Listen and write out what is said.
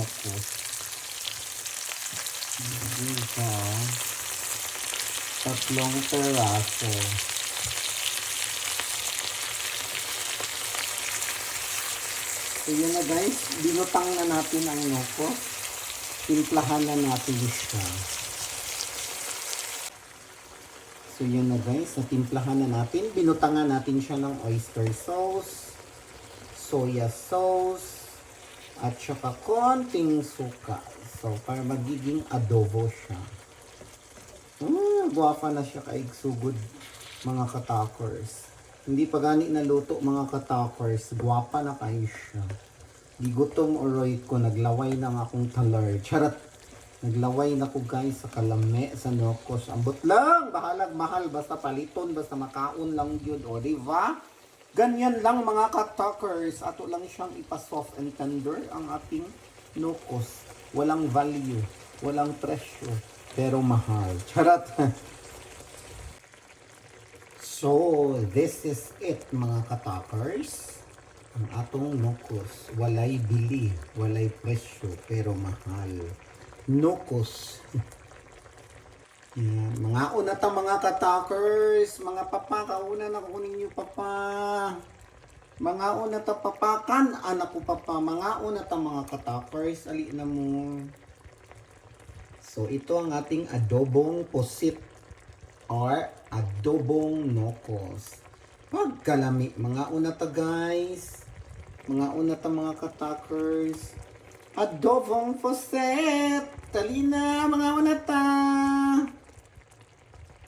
nokos. Dito, 3 peraso. So yun na guys, binutang na natin ang nokos. Timplahan na natin siya. So yun na guys, natimplahan na natin. Binutangan natin siya ng oyster sauce, soya sauce, at saka konting suka. So para magiging adobo siya. Guwapa na siya kaigsugod mga katakers. Hindi pa gani naluto mga katakers. Guwapa na kayo siya. Gigutom oroy ko, naglaway na nga akong talar. Charat! Naglaway na ko guys sa kalame, sa nokos. Ambot lang, bahalag mahal, basta paliton, basta makaon lang yun. O diba? Ganyan lang mga katakers. Ato lang siyang ipa-soft and tender ang ating nokos. Walang value, walang presyo, pero mahal. Charat! So, this is it mga katakers. Ang atong nokos. Walay bili, walay presyo, pero mahal. Nokos. Yan. Mga una ta mga katakers. Mga papa, kauna na ko ninyo papa. Mga una ta papakan, anak ko papa. Mga una ta mga katakers. Ali na mo. So ito ang ating adobong pusit or adobong nokos. Pagkalami, mga una ta guys. Mga una ta mga katakers. Adobong pusit. Talina mga una ta.